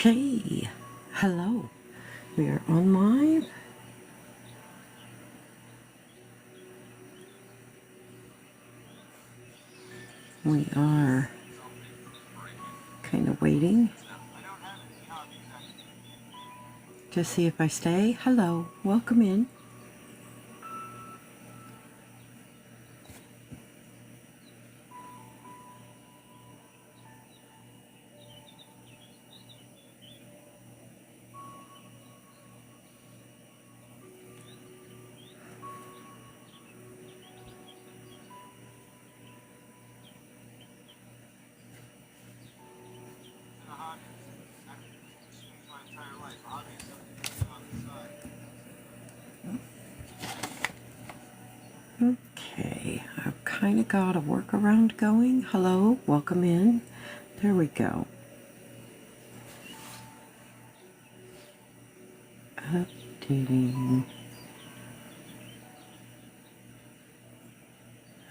Okay, hello. We are on live. We are kind of waiting to see if I stay. Hello, welcome in. Okay, I've kind of got a workaround going. Hello, welcome in. There we go. Updating.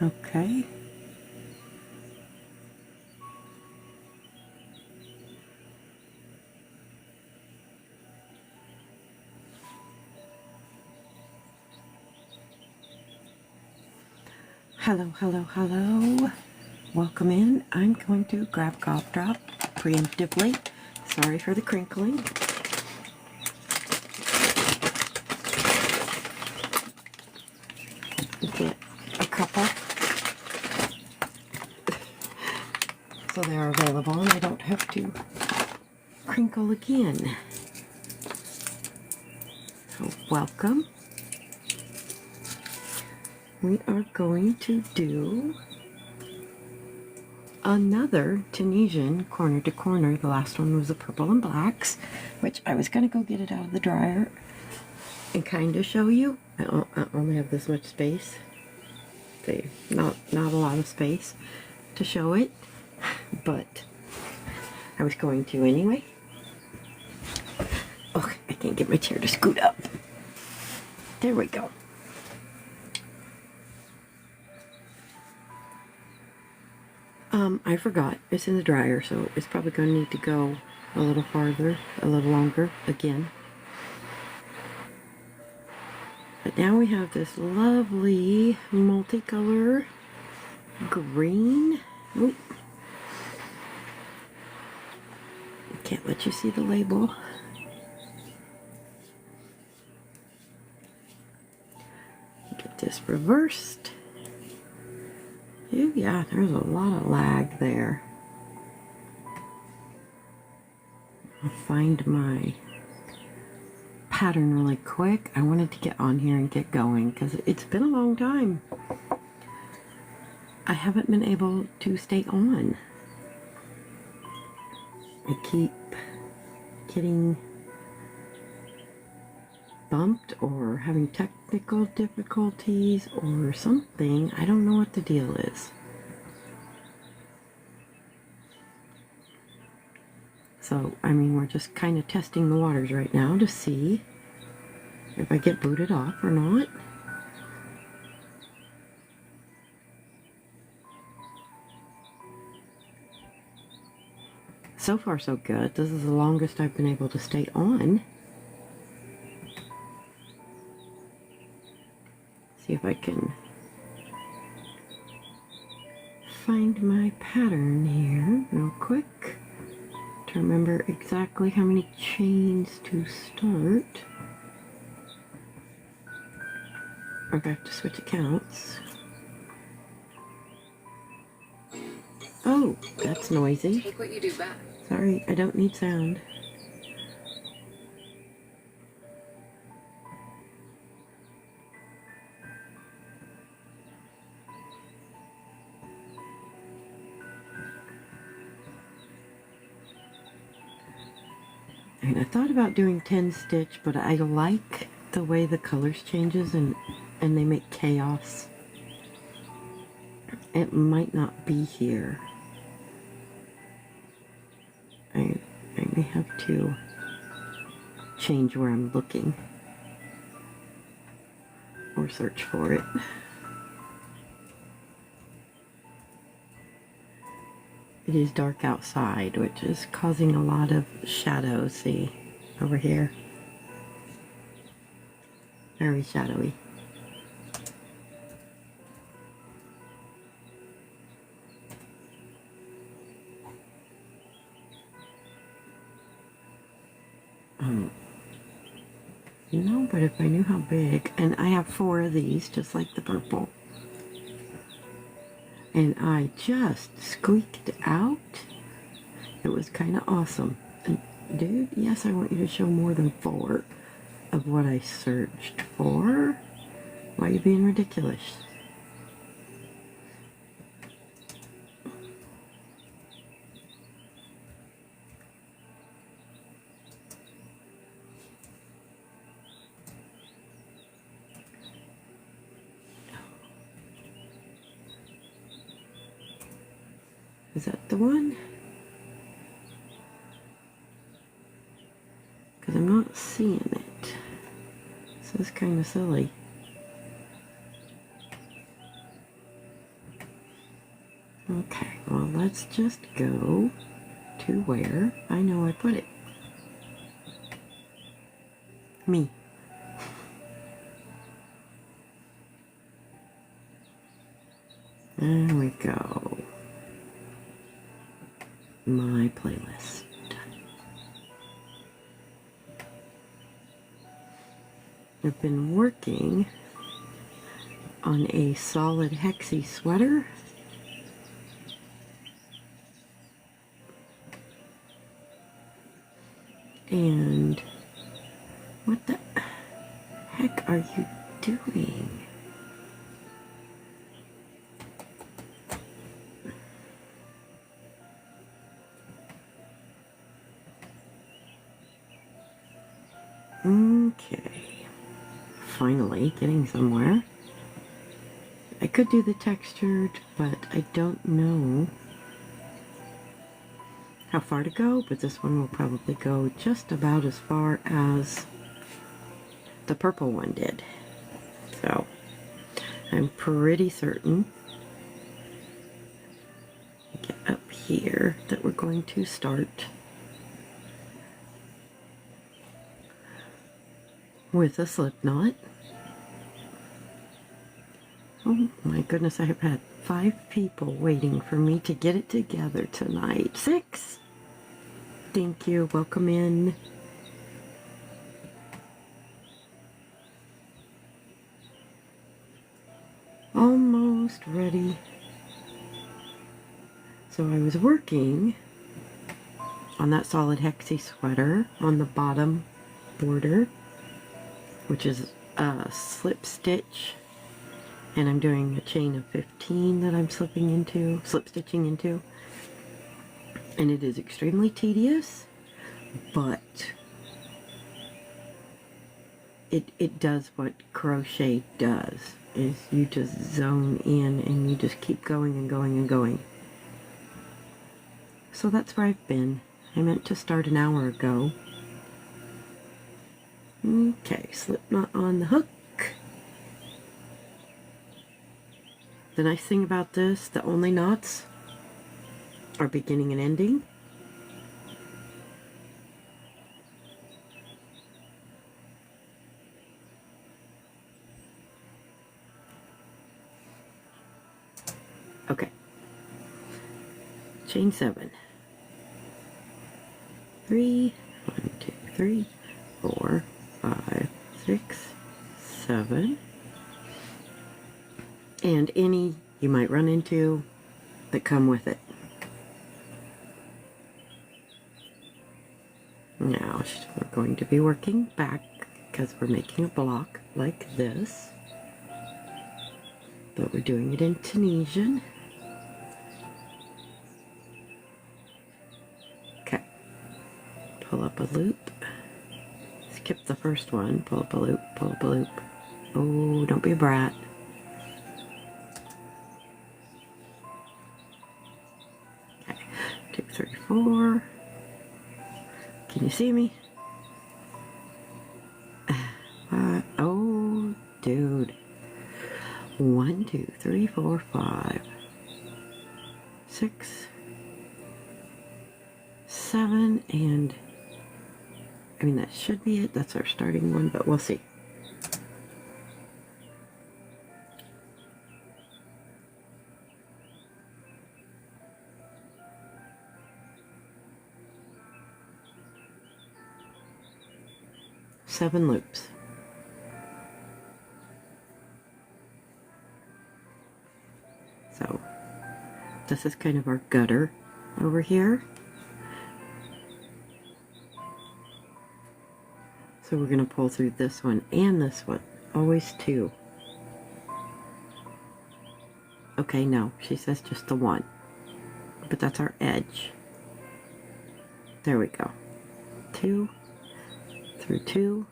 Okay. Hello, hello, hello. Welcome in. I'm going to grab cough drop preemptively. Sorry for the crinkling. Get a couple so they are available and I don't have to crinkle again. So welcome. We are going to do another Tunisian corner to corner. The last one was the purple and blacks, which I was going to go get it out of the dryer and kind of show you. I only have this much space. Okay, not a lot of space to show it, but I was going to anyway. Okay, I can't get my chair to scoot up. There we go. I forgot. It's in the dryer, so it's probably going to need to go a little farther, a little longer again. But now we have this lovely multicolor green. Oop. Can't let you see the label. Get this reversed. Yeah, there's a lot of lag there. I'll find my pattern really quick. I wanted to get on here and get going because it's been a long time. I haven't been able to stay on. I keep getting bumped or having technical difficulties or something. I don't know what the deal is. So, I mean, we're just kind of testing the waters right now to see if I get booted off or not. So far, so good. This is the longest I've been able to stay on. See if I can find my pattern here real quick to remember exactly how many chains to start. Or if I have to switch accounts. Oh, that's noisy. Take what you do back. Sorry, I don't need sound. And I thought about doing 10 stitch, but I like the way the colors changes and they make chaos. It might not be here. I may have to change where I'm looking or search for it. it is dark outside, which is causing a lot of shadows. See, over here. Very shadowy. No, but if I knew how big, and I have 4 of these, just like the purple, and I just squeaked out, it was kind of awesome. And dude, yes, I want you to show more than 4 of what I searched for. Why are you being ridiculous? Is that the one? Because I'm not seeing it. So it's kind of silly. Okay, well, let's just go to where I know I put it. Me. There we go. My playlist. I've been working on a solid hexy sweater. And what the heck are you doing? Okay, finally getting somewhere. I could do the textured, but I don't know how far to go, but this one will probably go just about as far as the purple one did. So I'm pretty certain, get up here, that we're going to start with a slip knot. Oh my goodness, I have had 5 people waiting for me to get it together tonight. 6! Thank you, welcome in. Almost ready. So I was working on that solid hexy sweater on the bottom border, which is a slip stitch, and I'm doing a chain of 15 that I'm slip stitching into, and it is extremely tedious, but it does what crochet does, is you just zone in and you just keep going and going and going. So that's where I've been. I meant to start an hour ago. Okay, slip knot on the hook. The nice thing about this, the only knots are beginning and ending. Okay. Chain 7. 3, 1, 2, 3, 4, 5, 6, 7. And any you might run into that come with it. Now we're going to be working back because we're making a block like this, but we're doing it in Tunisian. Okay, pull up a loop, skip the first one, pull up a loop, pull up a loop. Oh, don't be a brat. Okay, 2, 3, 4. Can you see me? Oh, dude. 1, 2, 3, 4, 5, 6, 7, and I mean, that should be it. That's our starting one, but we'll see. Seven loops. So this is kind of our gutter over here. So we're going to pull through this one and this one. Always 2. Okay, no, she says just the 1. But that's our edge. There we go. 2, through 2,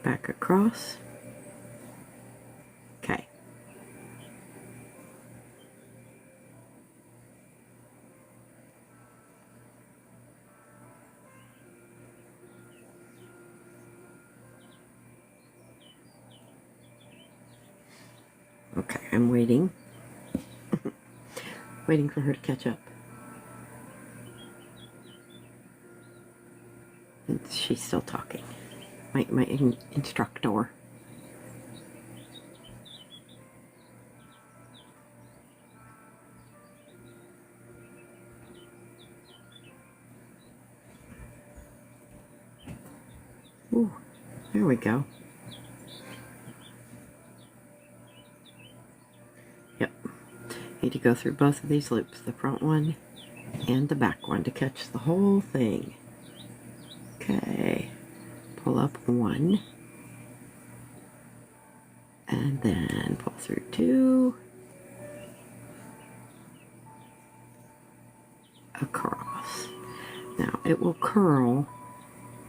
back across. Okay. Okay, I'm waiting. Waiting for her to catch up. And she's still talking. My instructor. Ooh, there we go. Yep. Need to go through both of these loops, the front one and the back one, to catch the whole thing. Okay. Pull up 1. And then pull through 2. Across. Now it will curl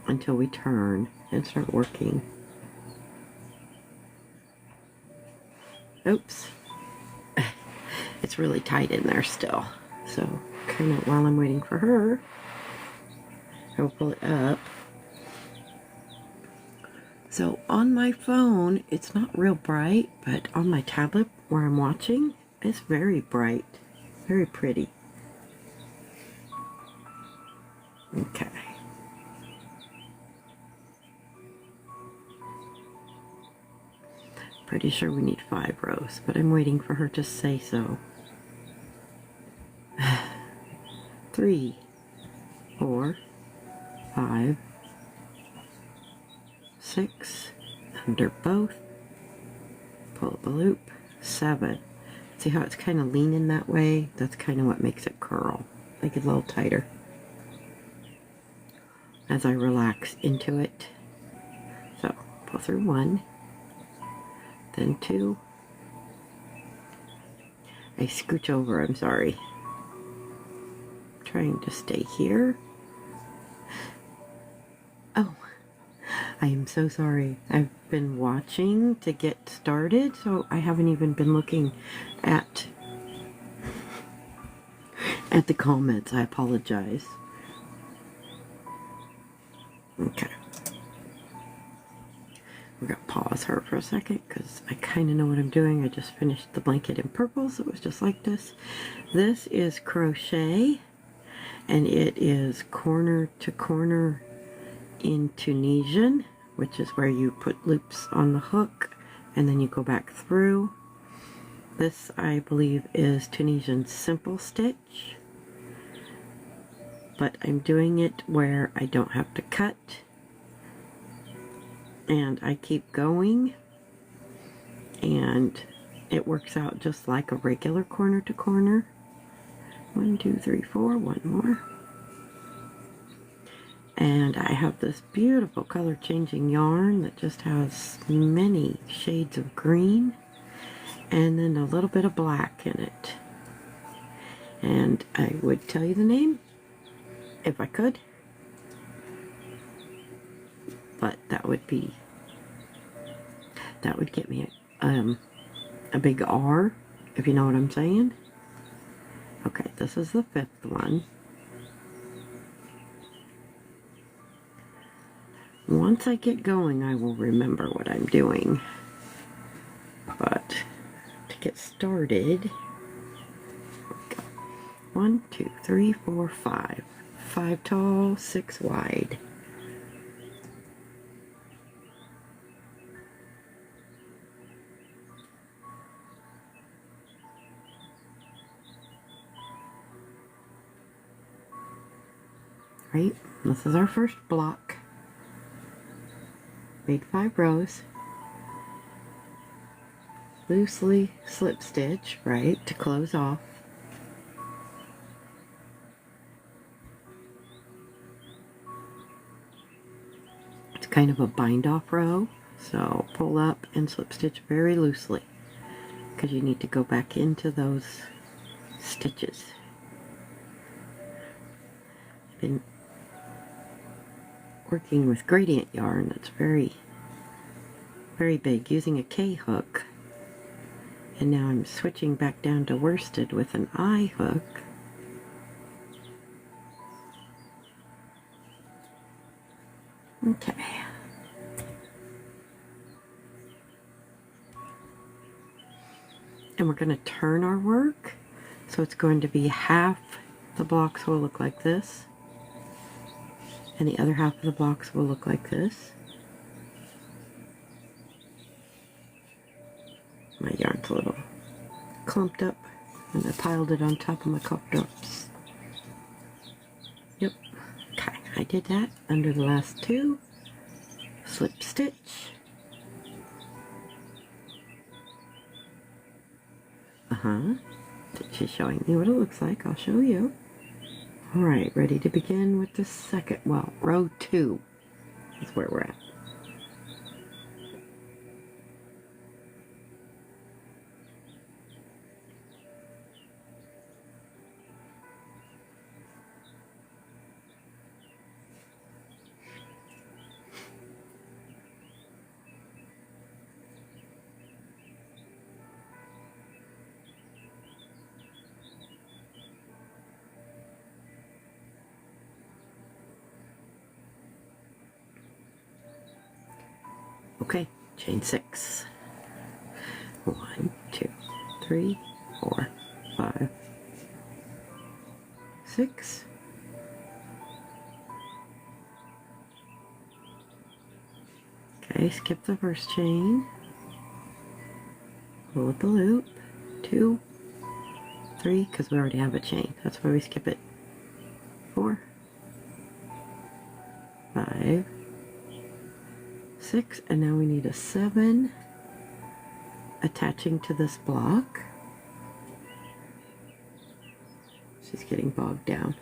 until we turn and start working. Oops. It's really tight in there still. So kind of while I'm waiting for her, I will pull it up. So on my phone, it's not real bright, but on my tablet where I'm watching, it's very bright, very pretty. Okay. Pretty sure we need 5 rows, but I'm waiting for her to say so. 3, 4, 5, 6, under both, pull up a loop, 7. See how it's kind of leaning that way? That's kind of what makes it curl, make it a little tighter. As I relax into it. So, pull through 1, then 2. I scooch over, I'm sorry. Trying to stay here. Oh, I am so sorry. I've been watching to get started, so I haven't even been looking at the comments. I apologize. Okay. We're going to pause her for a second because I kind of know what I'm doing. I just finished the blanket in purple, so it was just like this. This is crochet, and it is corner to corner in Tunisian, which is where you put loops on the hook and then you go back through. This, I believe, is Tunisian simple stitch, but I'm doing it where I don't have to cut, and I keep going, and it works out just like a regular corner to corner. 1, 2, 3, 4, one more. And I have this beautiful color changing yarn that just has many shades of green and then a little bit of black in it. And I would tell you the name if I could, but that would get me a big R, if you know what I'm saying. Okay, this is the 5th one. Once I get going, I will remember what I'm doing. But to get started, 1, 2, 3, 4, 5. 5 tall, 6 wide. Right, this is our first block. Made 5 rows. Loosely slip stitch, right, to close off. It's kind of a bind off row, so pull up and slip stitch very loosely because you need to go back into those stitches. I've been working with gradient yarn that's very big, using a K hook, and now I'm switching back down to worsted with an I hook. Okay. And we're going to turn our work, so it's going to be half the blocks will look like this, and the other half of the blocks will look like this. My yarn's a little clumped up, and I piled it on top of my cup drops. Yep. Okay, I did that under the last 2. Slip stitch. She's showing me what it looks like. I'll show you. Alright, ready to begin with the second, well, row 2 is where we're at. Okay, chain 6. 1, 2, 3, 4, 5, 6. Okay, skip the first chain. Pull up the loop. 2, 3, because we already have a chain. That's why we skip it. 4, 5, 6, and now we need a 7 attaching to this block. She's getting bogged down.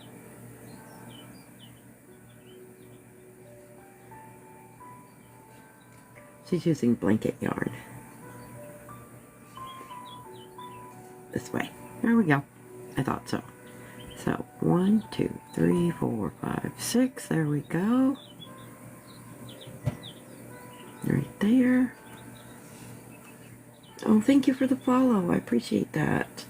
She's using blanket yarn. This way. There we go. I thought so. So 1, 2, 3, 4, 5, 6. There we go. Right there. Oh, thank you for the follow. I appreciate that.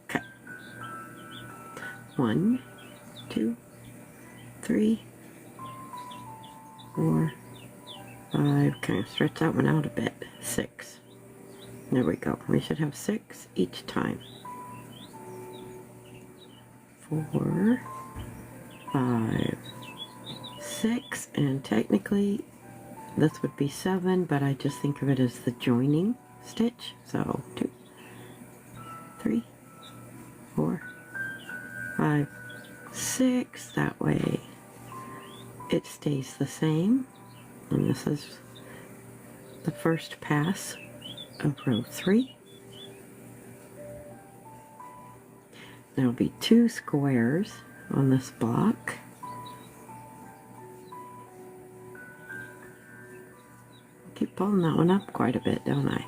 Okay. 1, 2, 3, 4, 5. Kind of stretch that one out a bit. 6. There we go. We should have 6 each time. 4, 5, 6, and technically this would be 7, but I just think of it as the joining stitch. So 2, 3, 4, 5, 6. That way it stays the same. And this is the first pass of row 3. There'll be 2 squares on this block. Keep pulling that one up quite a bit, don't I?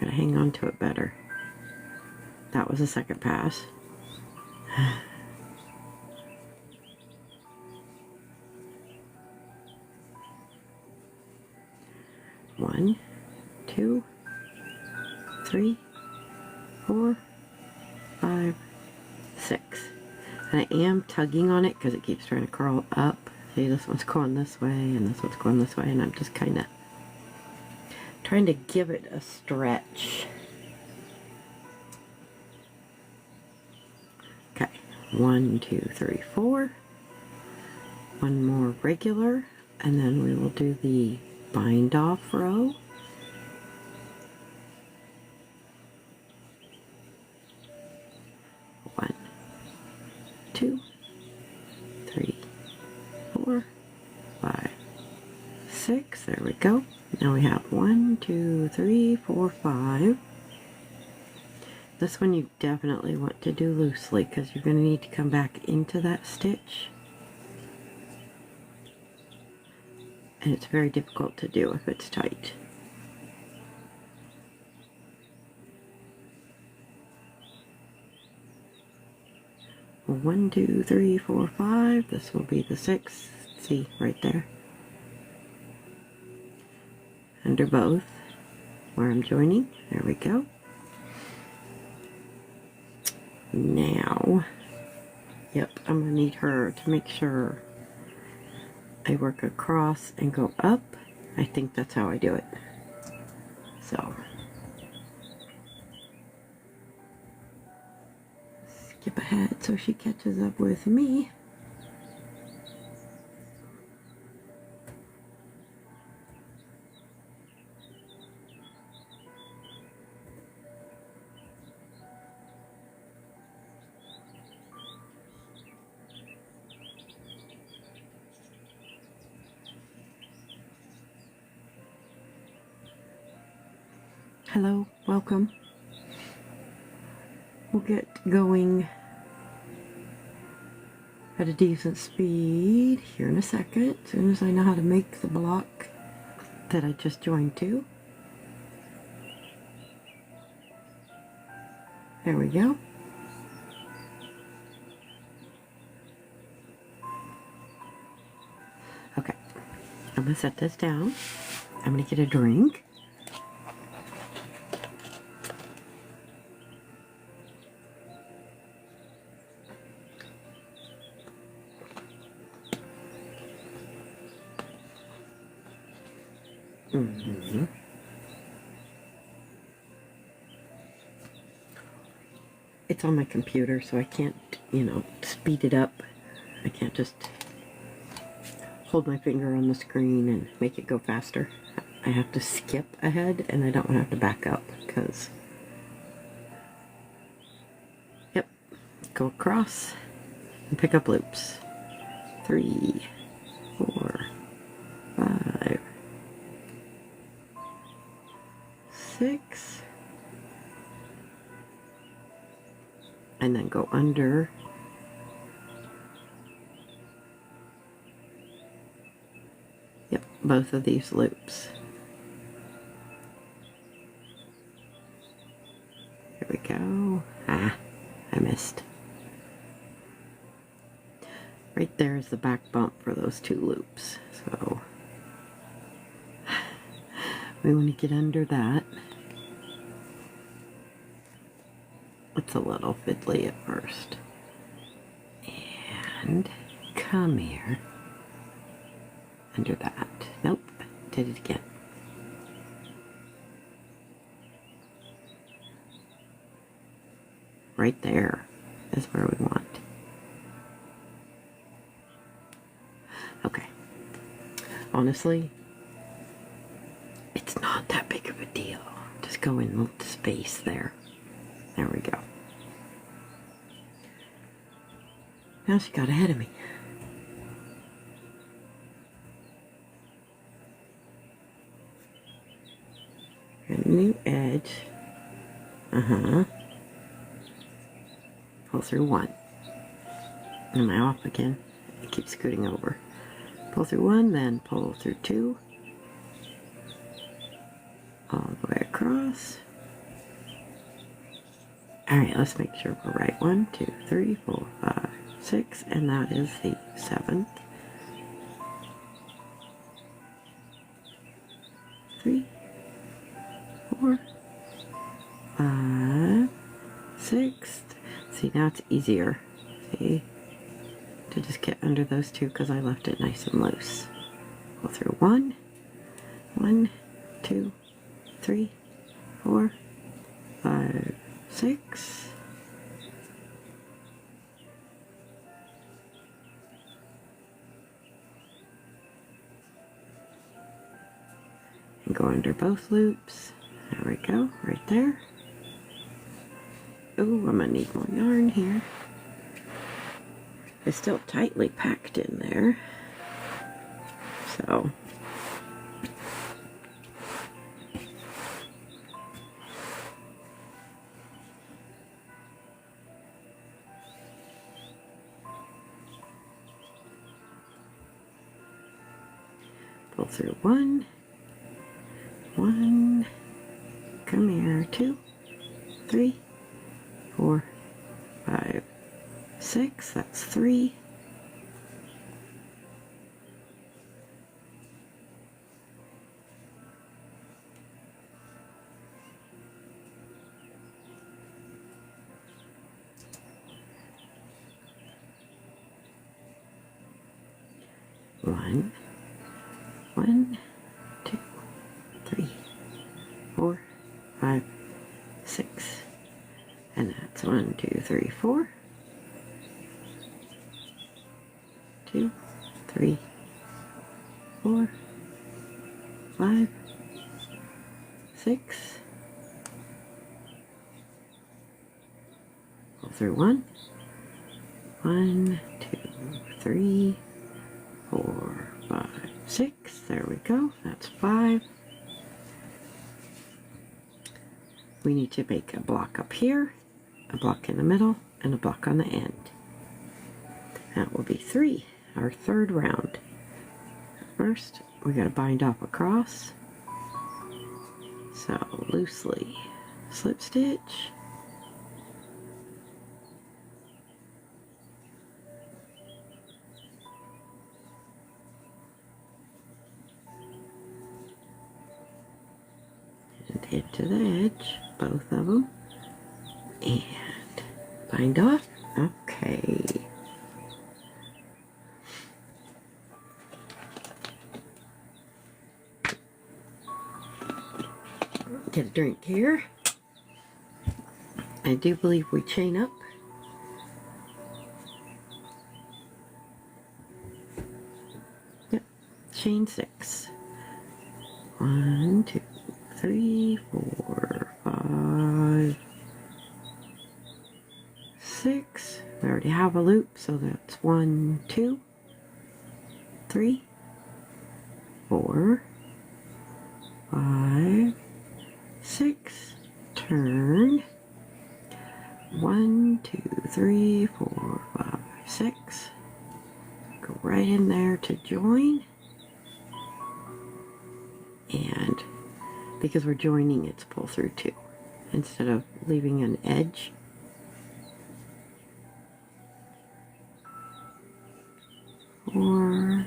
Gotta hang on to it better. That was the second pass. 1, 2, 3, 4, 5, 6. And I am tugging on it because it keeps trying to curl up. See, this one's going this way and this one's going this way, and I'm just kind of trying to give it a stretch. 1, 2, 3, 4. One more regular, and then we will do the bind off row. One, 2, 3, 4, 5, 6. There we go. Now we have 1, 2, 3, 4, 5. This one you definitely want to do loosely because you're going to need to come back into that stitch. And it's very difficult to do if it's tight. Well, 1, 2, 3, 4, 5. This will be the 6th. See, right there. Under both, where I'm joining. There we go. Now, yep, I'm going to need her to make sure I work across and go up. I think that's how I do it. So, skip ahead so she catches up with me. Hello, welcome. We'll get going at a decent speed here in a second, as soon as I know how to make the block that I just joined to. There we go. Okay, I'm going to set this down. I'm going to get a drink. It's on my computer, so I can't, speed it up. I can't just hold my finger on the screen and make it go faster. I have to skip ahead, and I don't want to have to back up, because... Yep. Go across and pick up loops. 3, 4, 5, 6, and then go under. Yep, both of these loops. There we go. I missed. Right there is the back bump for those 2 loops. So we want to get under that. It's a little fiddly at first. And come here. Under that. Nope. Did it again. Right there is where we want. Okay. Honestly, it's not that big of a deal. Just go in with the space there. There we go. Now she got ahead of me. Got a new edge. Pull through 1. Am I off again? I keep scooting over. Pull through 1, then pull through 2. All the way across. Alright, let's make sure we're right. 1, 2, 3, 4, 5, 6, and that is the 7th. 3, 4, 5, 6. See, now it's easier. See? To just get under those 2 because I left it nice and loose. Go through 1, 1, 2, 3, 4, 5, 6. under both loops. There we go, right there. Oh, I'm gonna need more yarn here. It's still tightly packed in there. So pull through one, come here, 2, 3, 4, 5, 6, that's 3. One, 2, 3, 4, 5, 6, and that's 1, 2, 3, 4, 2, 3, 4, 5, 6. Pull through 1, 2, 3, 4, 5, 6. There we go. That's 5. We need to make a block up here, a block in the middle, and a block on the end. That will be 3, our third round. First, we got to bind off across. So loosely slip stitch. And into the edge, both of them. And bind off. Okay. Get a drink here. I do believe we chain up. Yep, chain 6. 1, 2, 3, 4, 5, 6. We already have a loop, so that's 1, 2, 3, 4, 5, 6. Turn. 1, 2, 3, 4, 5, 6. Go right in there to join. And because we're joining, it's pull through 2 instead of leaving an edge. Four,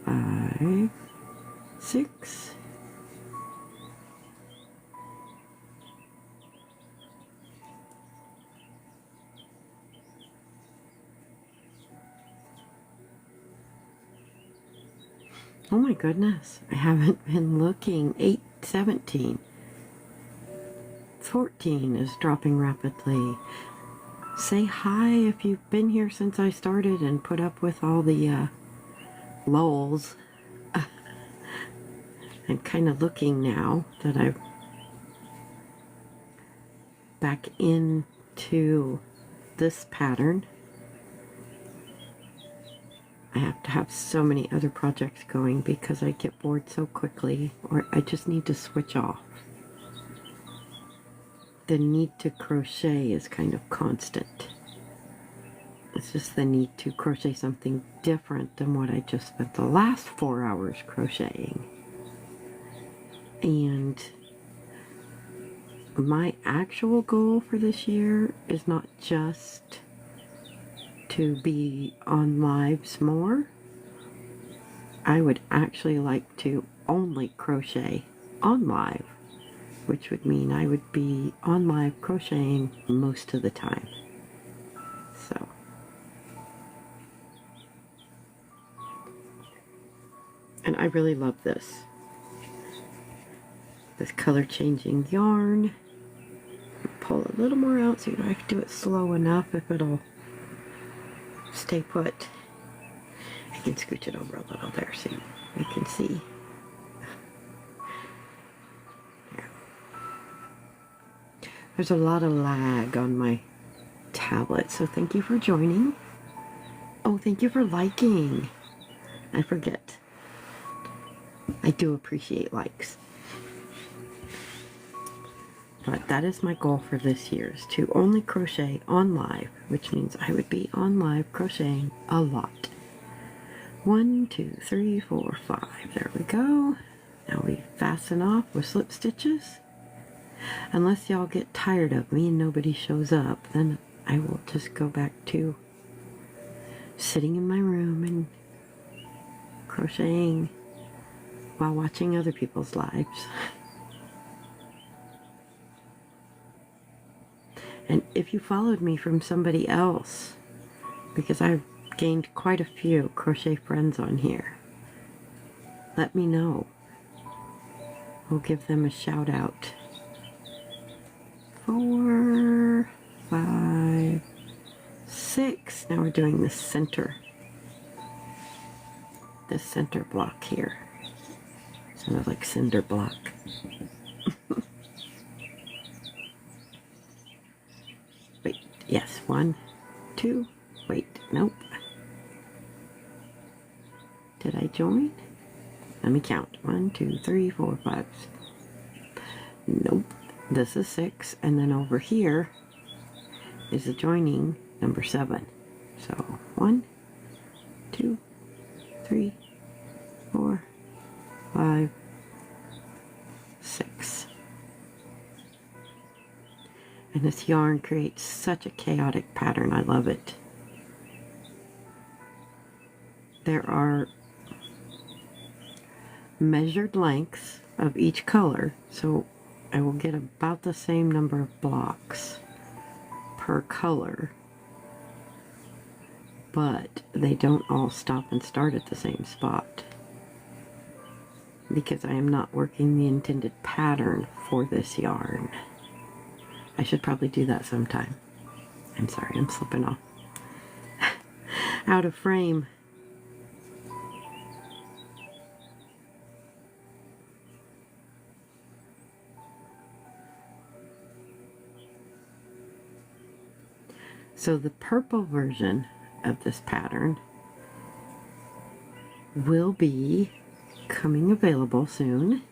5, 6. Oh my goodness, I haven't been looking. 8, 17. 14 is dropping rapidly. Say hi if you've been here since I started and put up with all the lulls. I'm kind of looking now that I'm back into this pattern. I have to have so many other projects going because I get bored so quickly, or I just need to switch off. The need to crochet is kind of constant. It's just the need to crochet something different than what I just spent the last 4 hours crocheting. And my actual goal for this year is not just to be on lives more. I would actually like to only crochet on live, which would mean I would be on live crocheting most of the time. So and I really love this color changing yarn. Pull a little more out so I can do it slow enough if it'll stay put. I can scooch it over a little there so you can see. There's a lot of lag on my tablet, so thank you for joining. Oh, thank you for liking. I forget. I do appreciate likes. But that is my goal for this year, is to only crochet on live, which means I would be on live crocheting a lot. 1, 2, 3, 4, 5. There we go. Now we fasten off with slip stitches. Unless y'all get tired of me and nobody shows up, then I will just go back to sitting in my room and crocheting while watching other people's lives. And if you followed me from somebody else, because I've gained quite a few crochet friends on here, let me know. We'll give them a shout out. 4, 5, 6. Now we're doing this center block here. Sounds like cinder block. Wait, yes, 1, 2, wait, nope. Did I join? Let me count. 1, 2, 3, 4, 5. Nope. This is 6, and then over here is the joining number 7. So 1, 2, 3, 4, 5, 6. And this yarn creates such a chaotic pattern. I love it. There are measured lengths of each color, so I will get about the same number of blocks per color, but they don't all stop and start at the same spot because I am not working the intended pattern for this yarn. I should probably do that sometime. I'm sorry, I'm slipping off. Out of frame. So the purple version of this pattern will be coming available soon.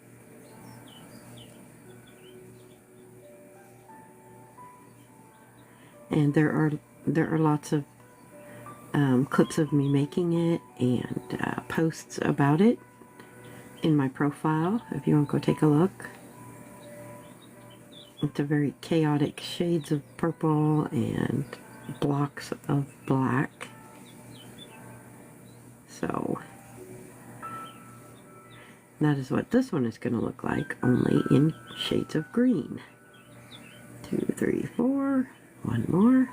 And there are lots of clips of me making it and posts about it in my profile if you want to go take a look. It's a very chaotic shades of purple and blocks of black. So that is what this one is going to look like, only in shades of green. 2, 3, 4. One more.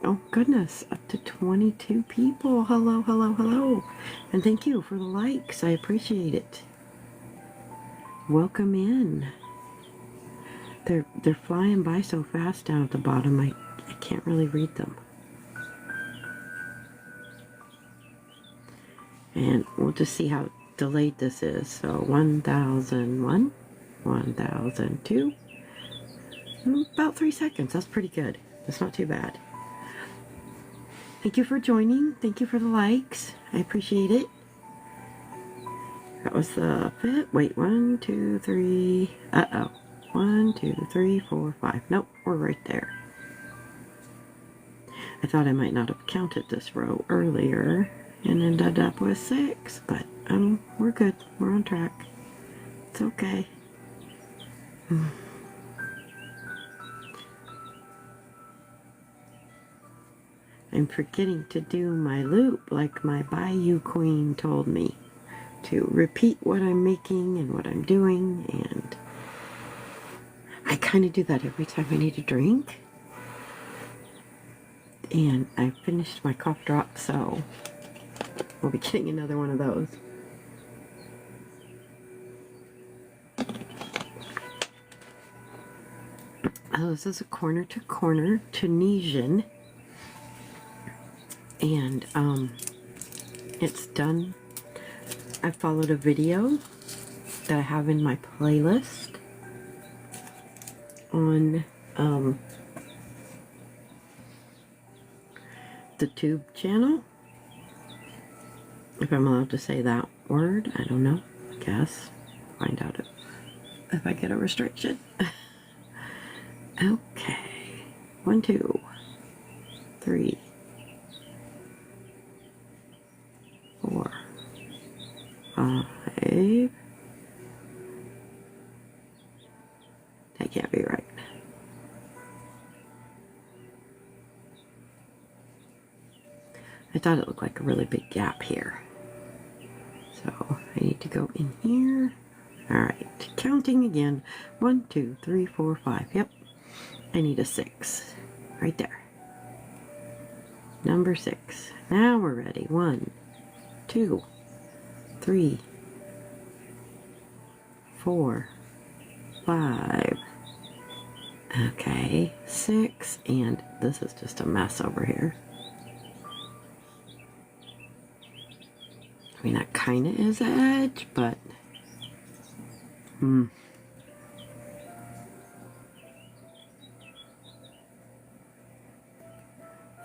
Oh goodness, up to 22 people. Hello, hello, hello. And thank you for the likes. I appreciate it. Welcome in. They're flying by so fast down at the bottom, I can't really read them. And we'll just see how delayed this is. So 1001, 1002, about 3 seconds. That's pretty good. That's not too bad. Thank you for joining. Thank you for the likes. I appreciate it. That was the 5th. Wait, 1, 2, 3. Uh-oh. 1, 2, 3, 4, 5. Nope, we're right there. I thought I might not have counted this row earlier and ended up with 6, but we're good. We're on track. It's okay. I'm forgetting to do my loop like my Bayou Queen told me, to repeat what I'm making and what I'm doing, and I kind of do that every time I need a drink. And I finished my cough drop, so we'll be getting another one of those. Oh, this is a corner to corner Tunisian. And It's done. I followed a video that I have in my playlist on the Tube channel. If I'm allowed to say that word, I don't know. I guess. Find out if I get a restriction. Okay. 1, 2, 3, 4, 5. That can't be right. I thought it looked like a really big gap here. So I need to go in here. Alright, counting again. 1, 2, 3, 4, 5. Yep. I need a 6. Right there. Number 6. Now we're ready. 1, 2, 3, 4, 5. Okay, 6, and this is just a mess over here. I mean, that kind of is the edge, but is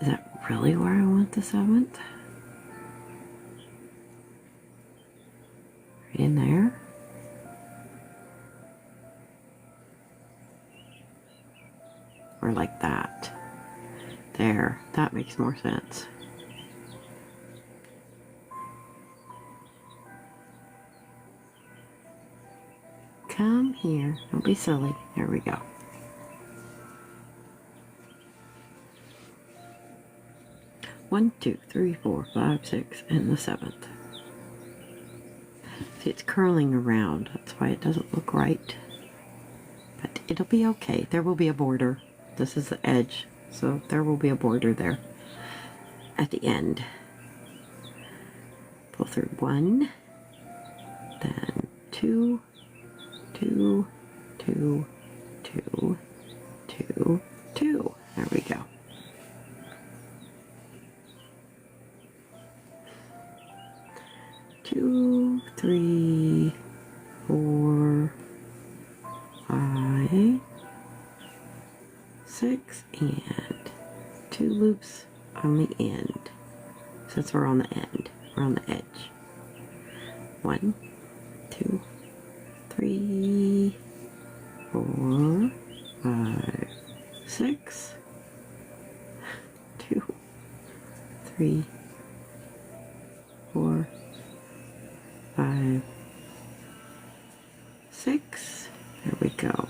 that really where I want the 7th? Right in there? Or like that. There, that makes more sense. Come here. Don't be silly. There we go. One, 2, 3, 4, 5, 6, and the 7th. See, it's curling around. That's why it doesn't look right. But it'll be okay. There will be a border. This is the edge, so there will be a border there at the end. Pull through 1, then 2, 2, 2, 2, 2, 2. There we go. Two, 3, 4, 5, 6, and 2 loops on the end. Since we're on the end, we're on the edge. 1, 2, 3, 4, 5, 6, 2, 3, 4, 5, 6. There we go.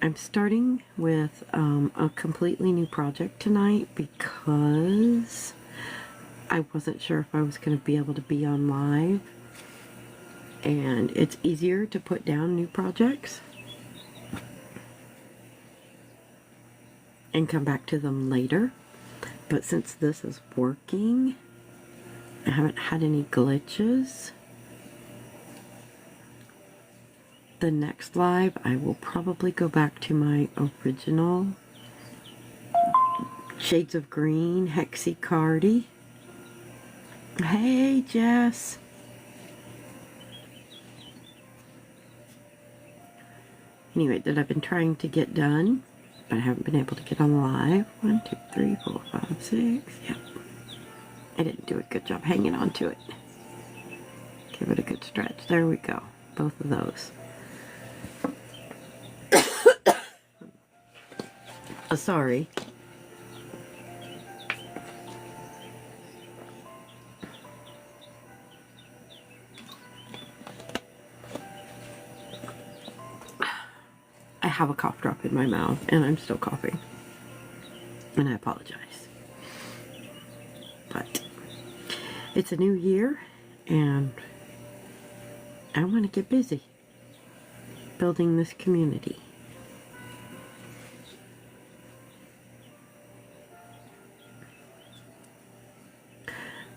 I'm starting with a completely new project tonight because I wasn't sure if I was going to be able to be on live, and it's easier to put down new projects and come back to them later. But since this is working, I haven't had any glitches. The next live, I will probably go back to my original Shades of Green Hexicardi. Hey, Jess. Anyway, that I've been trying to get done, but I haven't been able to get on live. 1, 2, 3, 4, 5, 6. Yep. I didn't do a good job hanging on to it. Give it a good stretch. There we go. Both of those. Sorry. I have a cough drop in my mouth and I'm still coughing. And I apologize. But it's a new year and I want to get busy building this community.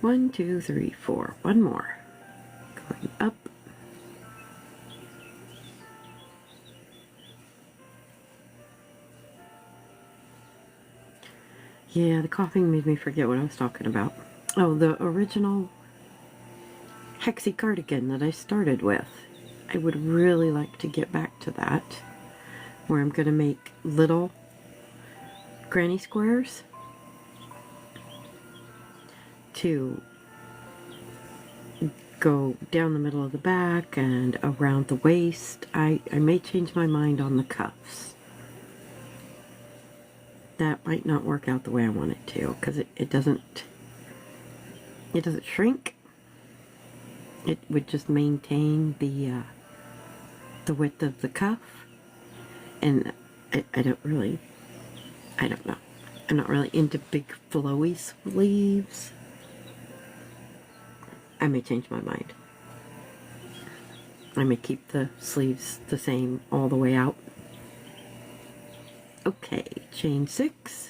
One, 2, 3, 4. One more. Going up. Yeah, the coughing made me forget what I was talking about. Oh, the original hexy cardigan that I started with. I would really like to get back to that, where I'm going to make little granny squares to go down the middle of the back and around the waist. I may change my mind on the cuffs. That might not work out the way I want it to, because it doesn't shrink. It would just maintain the width of the cuff, and I don't know. I'm not really into big flowy sleeves. I may change my mind. I may keep the sleeves the same all the way out. Okay, chain 6.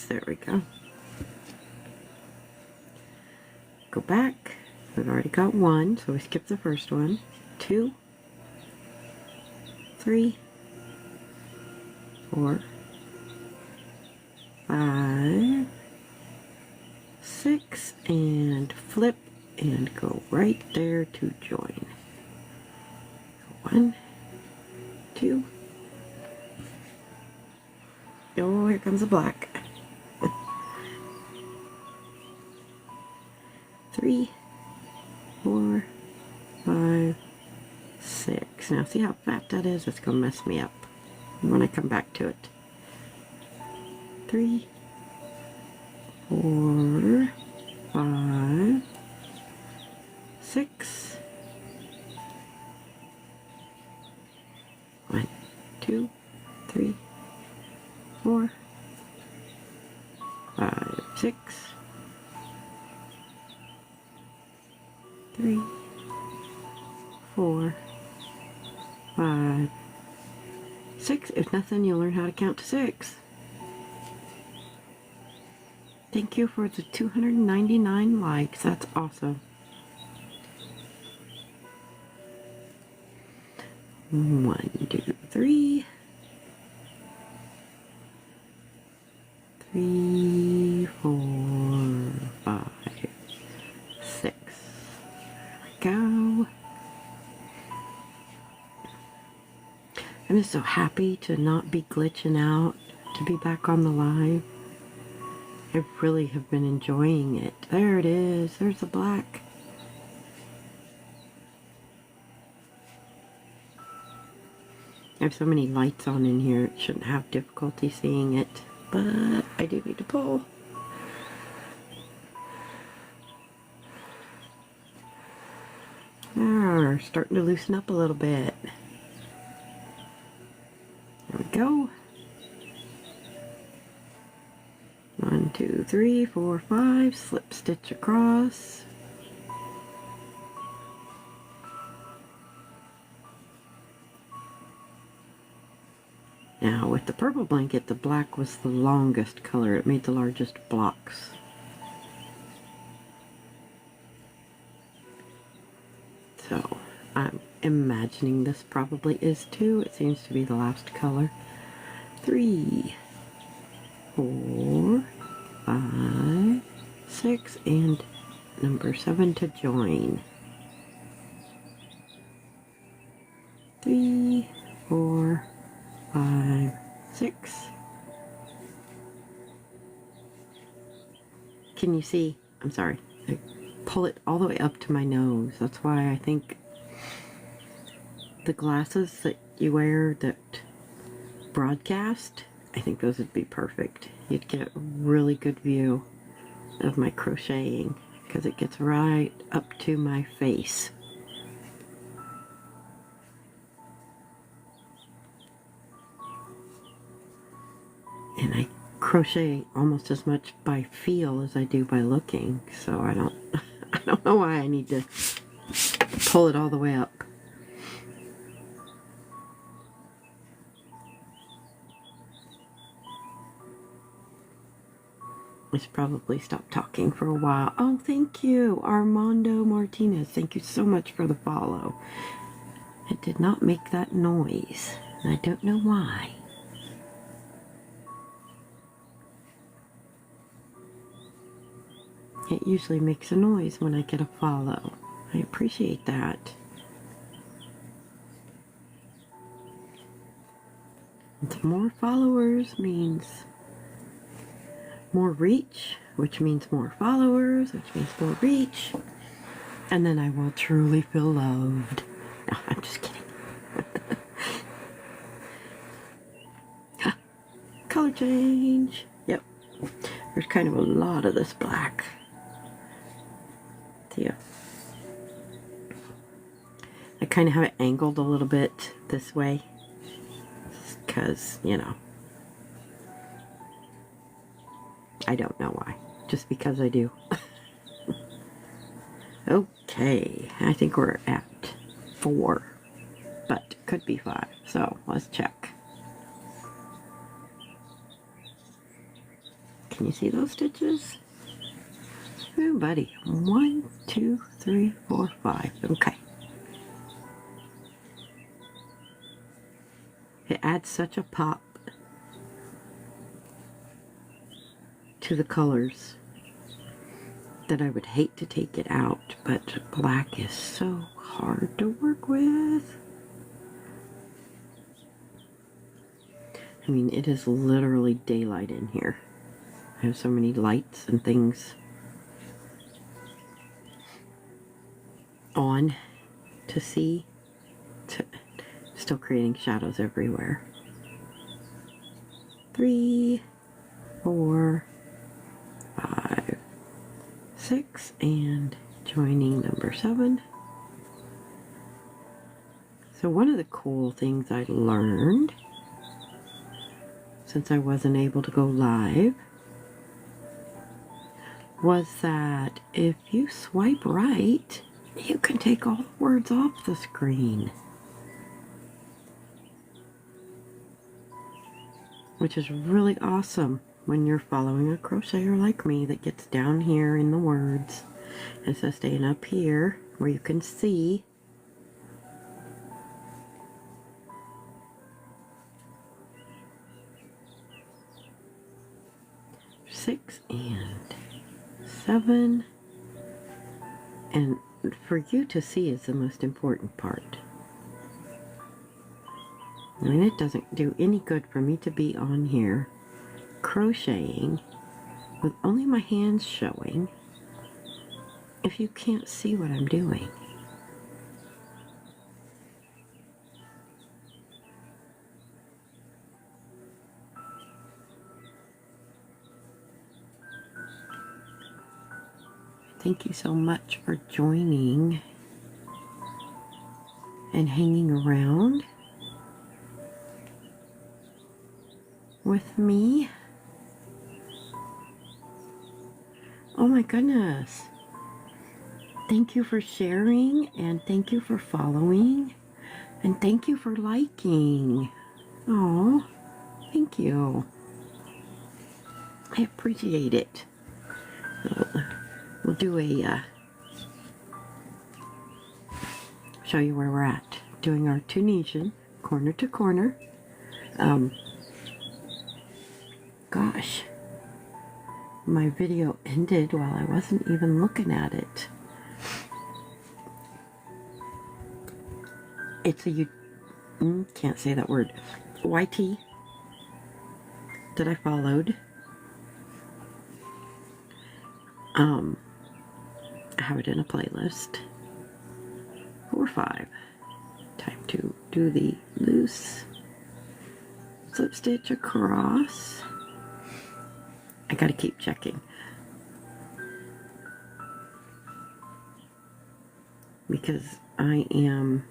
There we go. Go back. We've already got 1, so we skip the first one. 2, 3, 4, 5, 6, and flip and go right there to join. 1, 2. Oh, here comes the black. 3, 4, 5, 6. Now see how fat that is? It's going to mess me up when I come back to it. 3, 4, 5, 6. 1, 2, 3, 4, 5, 6. 3, 4, 5, 6. If nothing, you'll learn how to count to 6. Thank you for the 299 likes. That's awesome. 1, 2, 3. 3, 4, 5, 6. Go. I'm just so happy to not be glitching out, to be back on the live. I really have been enjoying it. There it is. There's the black. I have so many lights on in here, it shouldn't have difficulty seeing it, but I do need to pull. There, starting to loosen up a little bit. There we go. 1, 2, 3, 4, 5, slip stitch across. Now with the purple blanket, the black was the longest color. It made the largest blocks. So I'm imagining this probably is 2. It seems to be the last color. 3, 4, 5, 6, and number 7 to join. 3, 4, 5, 6. Can you see? I'm sorry. I pull it all the way up to my nose. That's why I think the glasses that you wear that broadcast, I think those would be perfect. You'd get a really good view of my crocheting because it gets right up to my face. And I crochet almost as much by feel as I do by looking, so I don't know why I need to pull it all the way up. I should probably stop talking for a while. Oh, thank you, Armando Martinez. Thank you so much for the follow. It did not make that noise, and I don't know why. It usually makes a noise when I get a follow. I appreciate that. And more followers means more reach, which means more followers, which means more reach. And then I will truly feel loved. No, I'm just kidding. Color change. Yep. There's kind of a lot of this black. Yeah. I kind of have it angled a little bit this way. Because, you know. I don't know why. Just because I do. Okay. I think we're at 4. But could be 5. So let's check. Can you see those stitches? Oh, buddy. 1, 2, 3, 4, 5. Okay. It adds such a pop to the colors that I would hate to take it out, but black is so hard to work with. I mean, it is literally daylight in here. I have so many lights and things on to see. Still creating shadows everywhere. 3, 4, 5, 6, and joining number 7. So one of the cool things I learned, since I wasn't able to go live, was that if you swipe right, you can take all the words off the screen. Which is really awesome when you're following a crocheter like me that gets down here in the words. Instead of staying up here where you can see. Six and 7, and for you to see is the most important part. I mean, it doesn't do any good for me to be on here crocheting with only my hands showing if you can't see what I'm doing. Thank you so much for joining and hanging around with me. Oh my goodness. Thank you for sharing, and thank you for following, and thank you for liking. Oh, thank you. I appreciate it. We'll do a show you where we're at, doing our Tunisian corner to corner. Gosh, my video ended while I wasn't even looking at it. It's a can't say that word, YT that I followed. I have it in a playlist. 4, 5. Time to do the loose slip stitch across. I gotta keep checking because I'm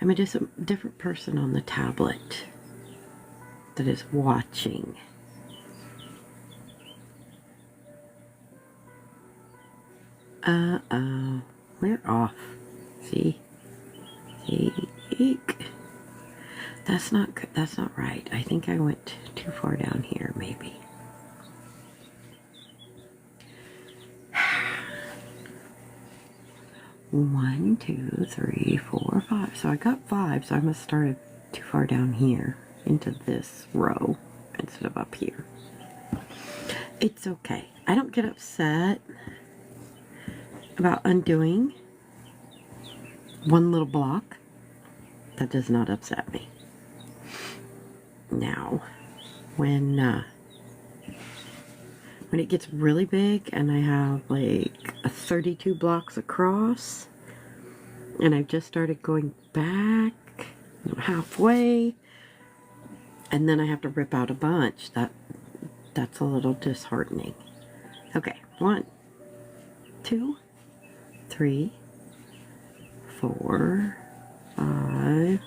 a different person on the tablet that is watching. Uh-oh, we're off. See? Eek. That's not good. That's not right. I think I went too far down here, maybe. 1, 2, 3, 4, 5. So I got 5, so I must start too far down here into this row instead of up here. It's okay. I don't get upset about undoing one little block. That does not upset me. Now, when it gets really big and I have like a 32 blocks across and I've just started going back halfway and then I have to rip out a bunch, that's a little disheartening. Okay, 1, 2, 3, 4, 5,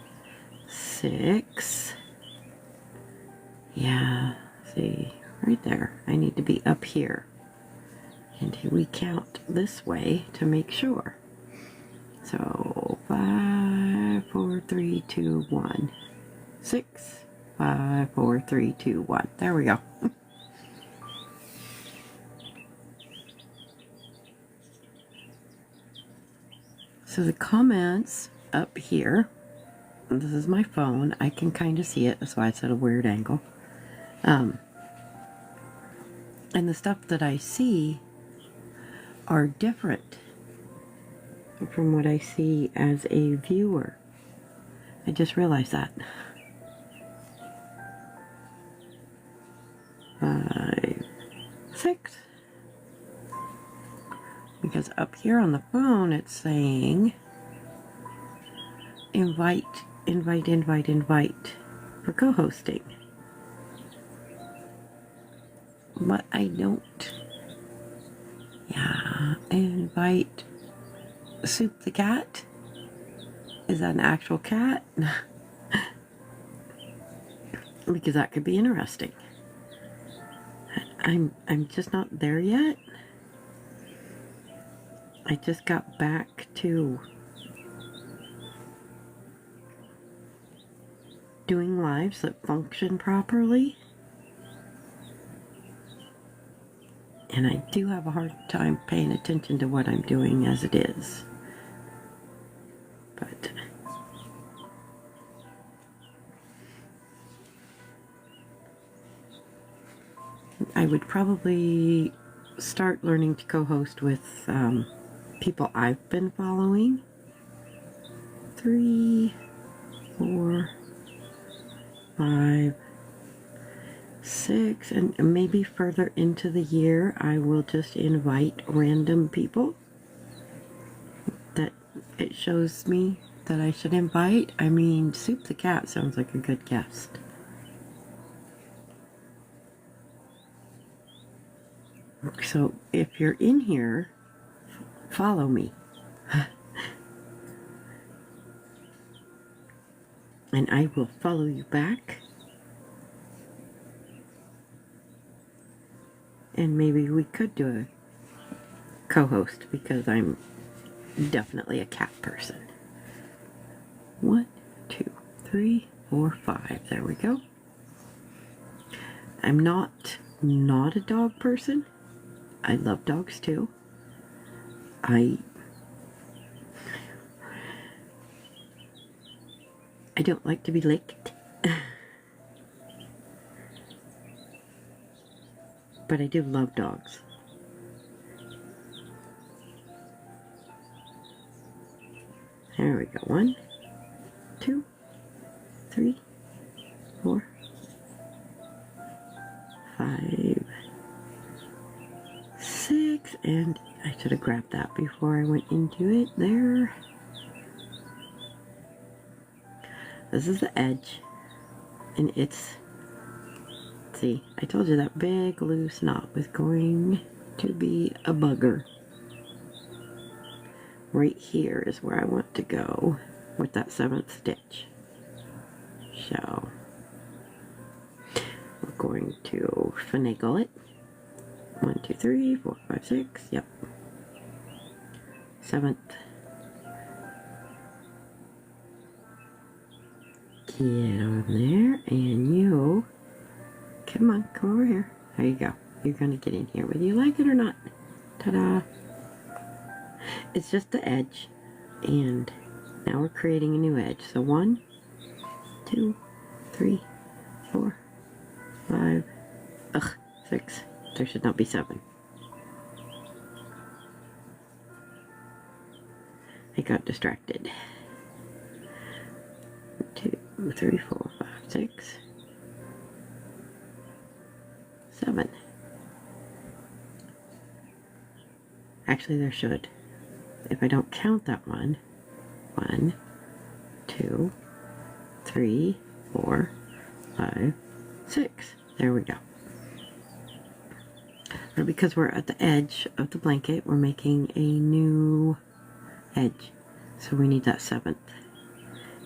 6. Yeah, see, right there. I need to be up here. And we count this way to make sure. So 5, 4, 3, 2, 1. 6, 5, 4, 3, 2, 1. There we go. So the comments up here, this is my phone, I can kind of see it, that's why it's at a weird angle. And the stuff that I see are different from what I see as a viewer. I just realized that. 5, 6. Because up here on the phone it's saying invite for co-hosting. But I don't. Yeah, invite Soup the cat. Is that an actual cat? Because that could be interesting. I'm just not there yet. I just got back to doing lives that function properly. And I do have a hard time paying attention to what I'm doing as it is. But I would probably start learning to co-host with people I've been following. 3, 4, 5, 6, and maybe further into the year I will just invite random people that it shows me that I should invite. I mean, Soup the cat sounds like a good guest. So if you're in here, follow me. And I will follow you back. And maybe we could do a co-host because I'm definitely a cat person. 1, 2, 3, 4, 5. There we go. I'm not a dog person. I love dogs too. I don't like to be licked. But I do love dogs. There we go. 1, 2, 3, 4, 5, 6, and I should have grabbed that before I went into it. There. This is the edge, and it's, see, I told you that big loose knot was going to be a bugger. Right here is where I want to go with that 7th stitch. So we're going to finagle it. 1, 2, 3, 4, 5, 6. Yep. 7th. Get on there, and you, come on, come over here. There you go. You're going to get in here whether you like it or not. Ta-da! It's just the edge. And now we're creating a new edge. So 1, 2, 3, 4, 5, 6. There should not be 7. I got distracted. 2, 3, 4, 5, 6, 7. Actually, there should. If I don't count that one, 1, 2, 3, 4, 5, 6. There we go. But because we're at the edge of the blanket, we're making a new edge. So we need that 7th.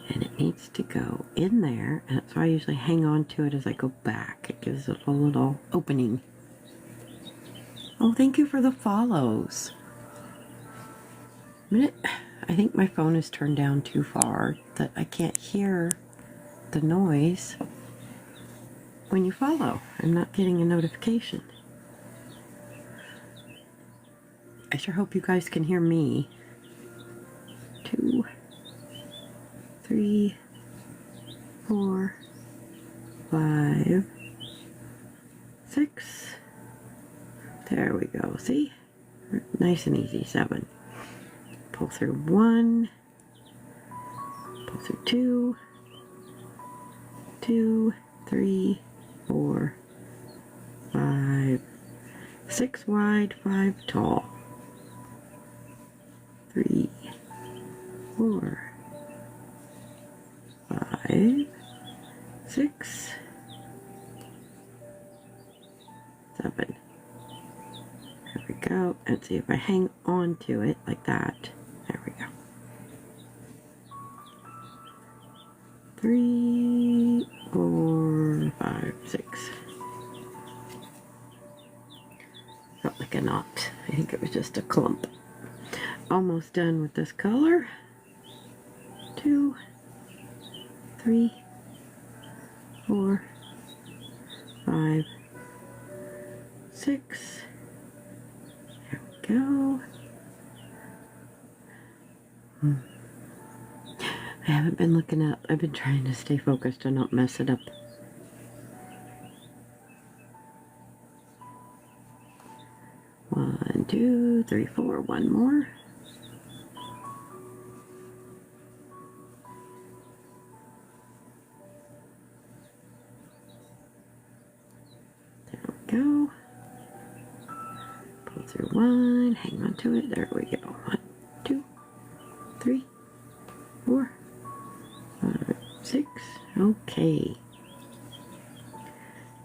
And it needs to go in there. And that's why I usually hang on to it as I go back. It gives it a little opening. Oh, thank you for the follows. I think my phone is turned down too far that I can't hear the noise when you follow. I'm not getting a notification. I sure hope you guys can hear me. 2, 3, 4, 5, 6. There we go. See? Nice and easy. 7. Pull through 1. Pull through 2. 2, 3, 4, 5, 6 wide, 5 tall. 3, 4, 5, 6, 7. There we go. And see if I hang on to it like that. There we go. 3, 4, 5, 6. Felt like a knot. I think it was just a clump. Almost done with this color. 2, 3, 4, 5, 6. There we go. I haven't been looking up. I've been trying to stay focused and not mess it up. One, 2, 3, 4. One more. There we go. Pull through 1. Hang on to it. There we go. 1, 2, 3, 4, 5, 6. Okay.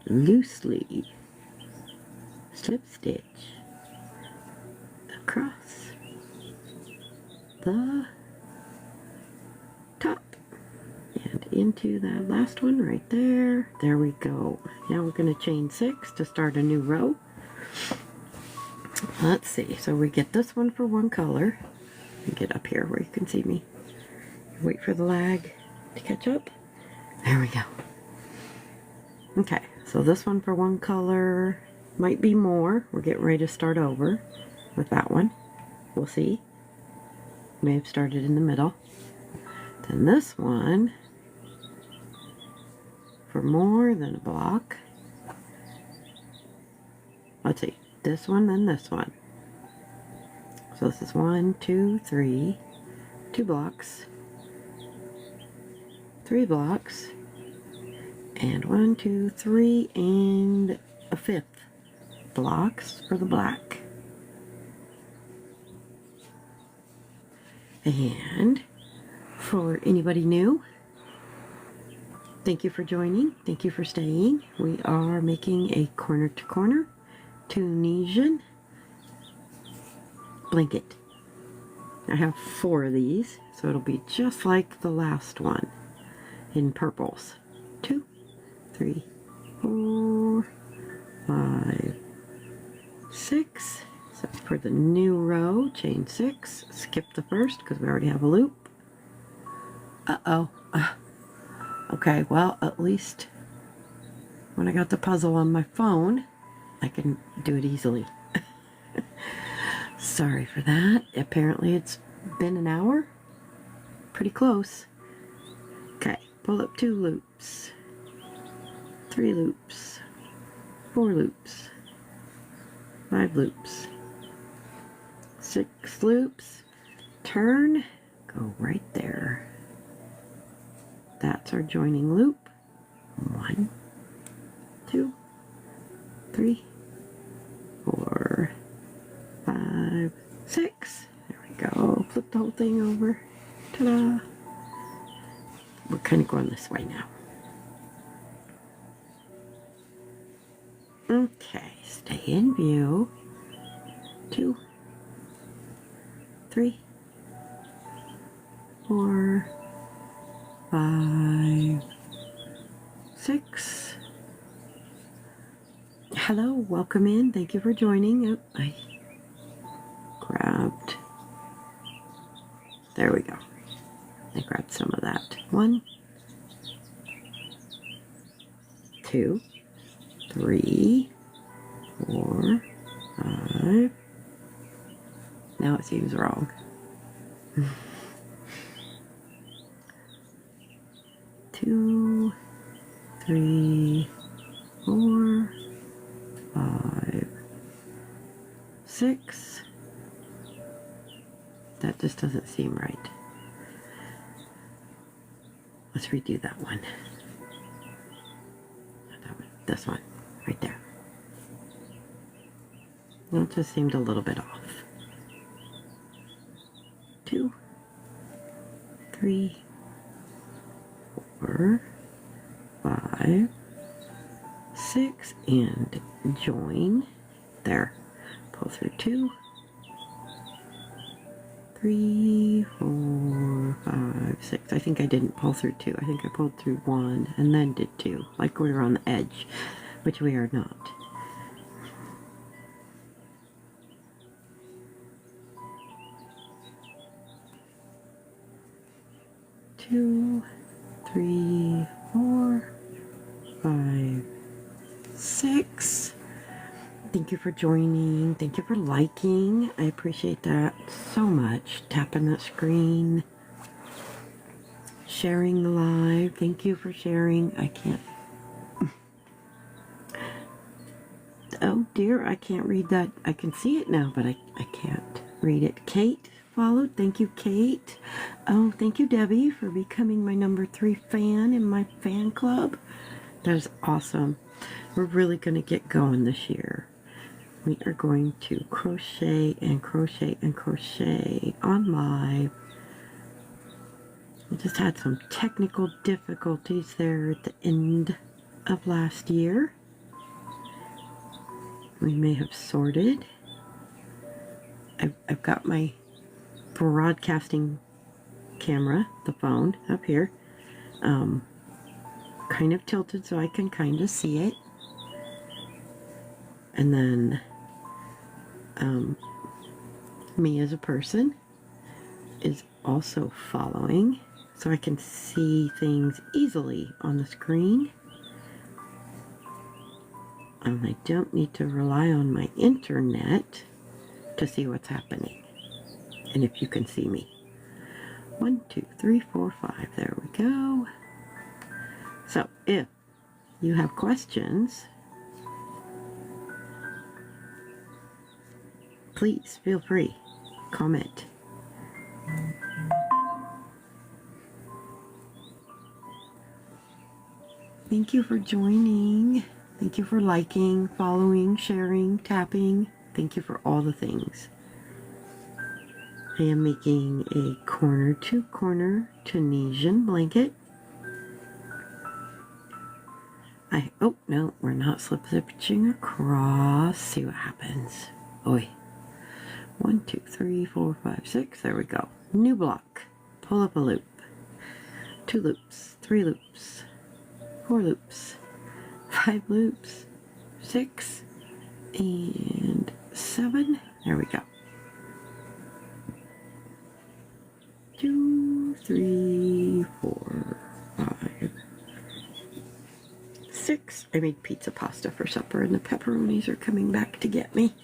Loosely slip stitch across the top and into that last one right there. There we go. Now we're going to chain 6 to start a new row. Let's see. So we get this one for one color. Get up here where you can see me. Wait for the lag to catch up. There we go. Okay, so this one for one color. Might be more. We're getting ready to start over with that one. We'll see. May have started in the middle. Then this one for more than a block. Let's see. This one, then this one. So this is 1, 2, 3. 2 blocks. 3 blocks. And 1, 2, 3, and a 5th. Blocks for the black. And for anybody new, thank you for joining. Thank you for staying. We are making a corner to corner Tunisian blanket. I have 4 of these, so it'll be just like the last one in purples. 2, 3, 4, 5, 6. So for the new row, chain 6. Skip the first because we already have a loop. Okay, well, at least when I got the puzzle on my phone, I can do it easily. Sorry for that. Apparently it's been an hour pretty close. Okay, pull up 2 loops, 3 loops, 4 loops, 5 loops, 6 loops, turn, go right there. That's our joining loop. 1, 2, 3, 4, 5, 6. There we go. Flip the whole thing over. Ta-da! We're kind of going this way now. Okay, stay in view. 2, 3, 4, 5, 6. Hello, welcome in. Thank you for joining. Oh, I grabbed. There we go. I grabbed some of that. 1, 2, 3, 4, 5. Now it seems wrong. 2, 3, 4, 5, 6. That just doesn't seem right. Let's redo that one. This one, right there. Well, it just seemed a little bit off. 2, 3, 4, 5, 6, and join. There. Pull through 2, 3, 4, 5, 6. I think I didn't pull through 2. I think I pulled through 1 and then did 2, like we were on the edge, which we are not. Two, 3, 4, 5, 6. Thank you for joining. Thank you for liking. I appreciate that so much. Tapping that screen. Sharing the live. Thank you for sharing. I can't. Oh dear, I can't read that. I can see it now, but I can't read it. Kate followed. Thank you, Kate. Oh, thank you, Debbie, for becoming my number 3 fan in my fan club. That is awesome. We're really going to get going this year. We are going to crochet and crochet and crochet on live. We just had some technical difficulties there at the end of last year. We may have sorted. I've got my broadcasting camera, the phone, up here, kind of tilted so I can kind of see it. And then me as a person is also following, so I can see things easily on the screen. And I don't need to rely on my internet to see what's happening. And if you can see me. 1, 2, 3, 4, 5. There we go. So if you have questions, please feel free. Comment. Thank you for joining. Thank you for liking, following, sharing, tapping. Thank you for all the things. I am making a corner to corner Tunisian blanket. Oh no, we're not slip stitching across. See what happens. Oi. 1, 2, 3, 4, 5, 6. There we go. New block. Pull up a loop. 2 loops, 3 loops, 4 loops, 5 loops, 6, and 7. There we go. 2, 3, 4, 5, 6. I made pizza pasta for supper and the pepperonis are coming back to get me.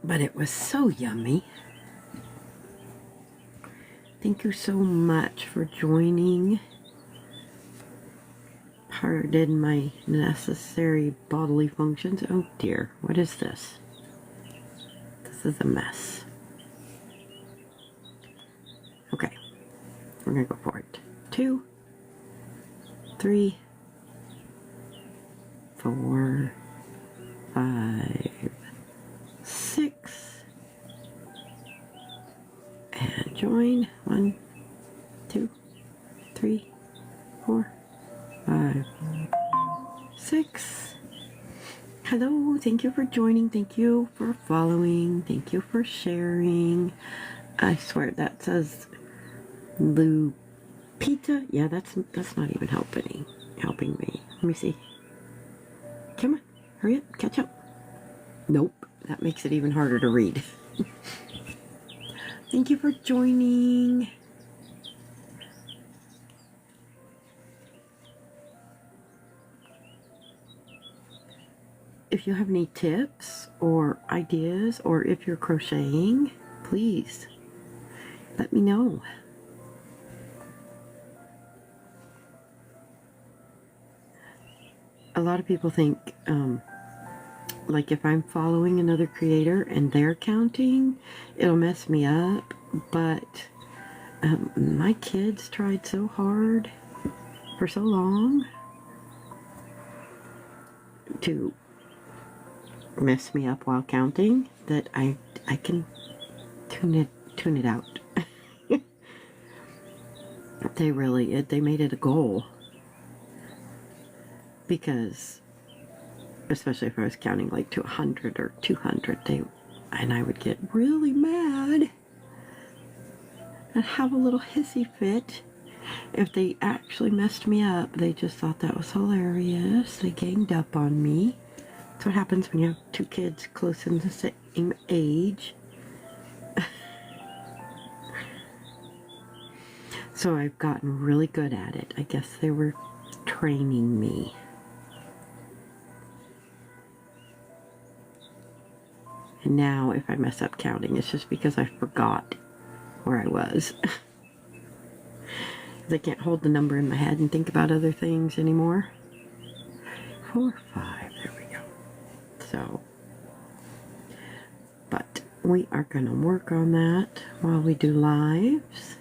but it was so yummy. Thank you so much for joining. Pardon my necessary bodily functions. Oh dear, what is this? This is a mess. Okay, we're gonna go for it. 2, 3, 4, 5, 6, and join. 1, 2, 3, 4, 5, 6. Hello, thank you for joining, thank you for following, thank you for sharing. I swear that says Lupita. Yeah, that's not even helping me. Let me see. Come on, hurry up, catch up. Nope, that makes it even harder to read. Thank you for joining. If you have any tips or ideas, or if you're crocheting, please let me know. A lot of people think, like if I'm following another creator and they're counting, it'll mess me up, but my kids tried so hard for so long to mess me up while counting that I can tune it out. They made it a goal, because especially if I was counting like to 100 or 200, and I would get really mad and have a little hissy fit if they actually messed me up. They just thought that was hilarious. They ganged up on me. That's what happens when you have two kids close in the same age. So I've gotten really good at it. I guess they were training me. And now if I mess up counting, it's just because I forgot where I was. I can't hold the number in my head and think about other things anymore. 4, 5, there we go. So, but we are going to work on that while we do lives.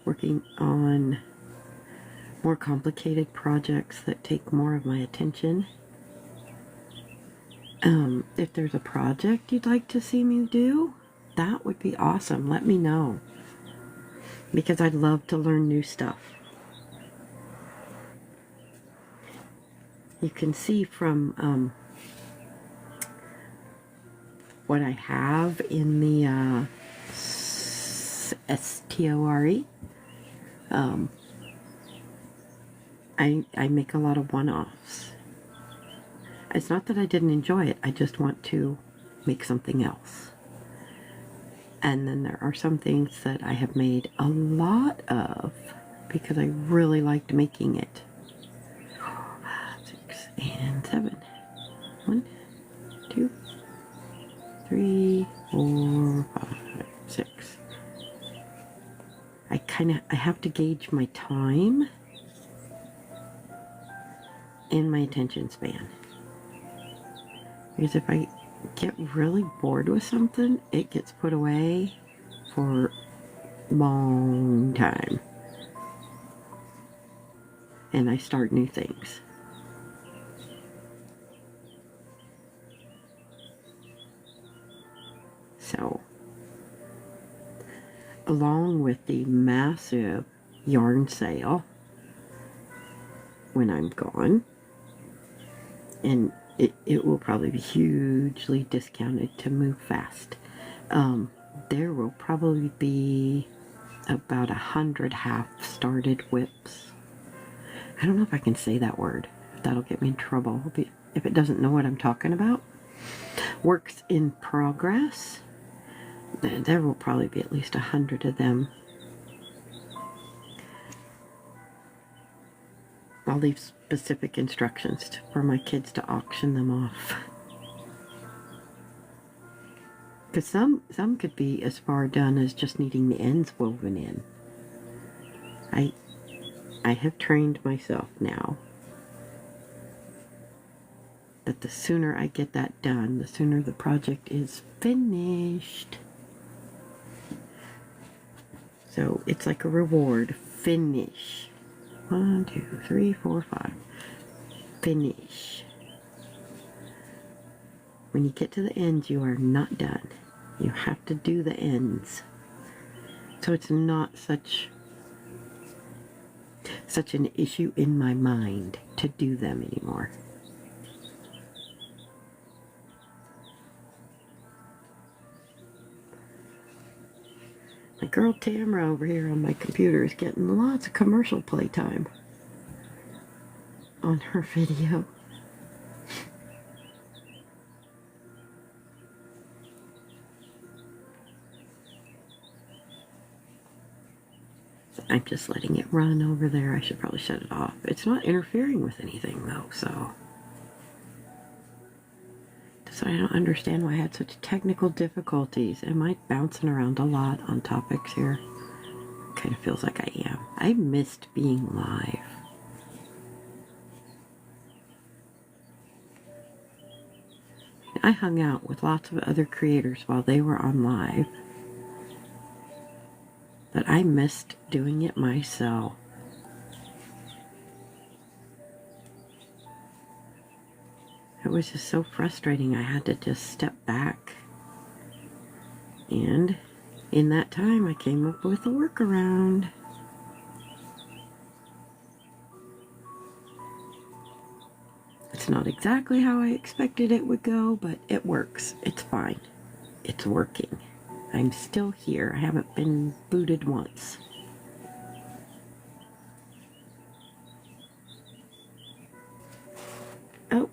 Working on more complicated projects that take more of my attention. If there's a project you'd like to see me do, that would be awesome. Let me know, because I'd love to learn new stuff. You can see from what I have in the STORE. I make a lot of one-offs. It's not that I didn't enjoy it, I just want to make something else. And then there are some things that I have made a lot of because I really liked making it. 6 and 7. 1, 2, 3, 4, 5, 6. I have to gauge my time and my attention span. Because if I get really bored with something, it gets put away for a long time. And I start new things. So, along with the massive yarn sale when I'm gone, and it will probably be hugely discounted to move fast. There will probably be about 100 half-started whips. I don't know if I can say that word. That'll get me in trouble if it doesn't know what I'm talking about. Works in progress. There will probably be at least 100 of them. I'll leave specific instructions for my kids to auction them off. Because some could be as far done as just needing the ends woven in. I have trained myself now that the sooner I get that done, the sooner the project is finished. So it's like a reward. Finish. 1, 2, 3, 4, 5. Finish. When you get to the ends, you are not done. You have to do the ends. So it's not such an issue in my mind to do them anymore. My girl Tamara over here on my computer is getting lots of commercial playtime on her video. So I'm just letting it run over there. I should probably shut it off. It's not interfering with anything though, so. So I don't understand why I had such technical difficulties. Am I bouncing around a lot on topics here? Kind of feels like I am. I missed being live. I hung out with lots of other creators while they were on live, but I missed doing it myself. It was just so frustrating. I had to just step back. And in that time, I came up with a workaround. It's not exactly how I expected it would go, but it works. It's fine. It's working. I'm still here. I haven't been booted once. Oh.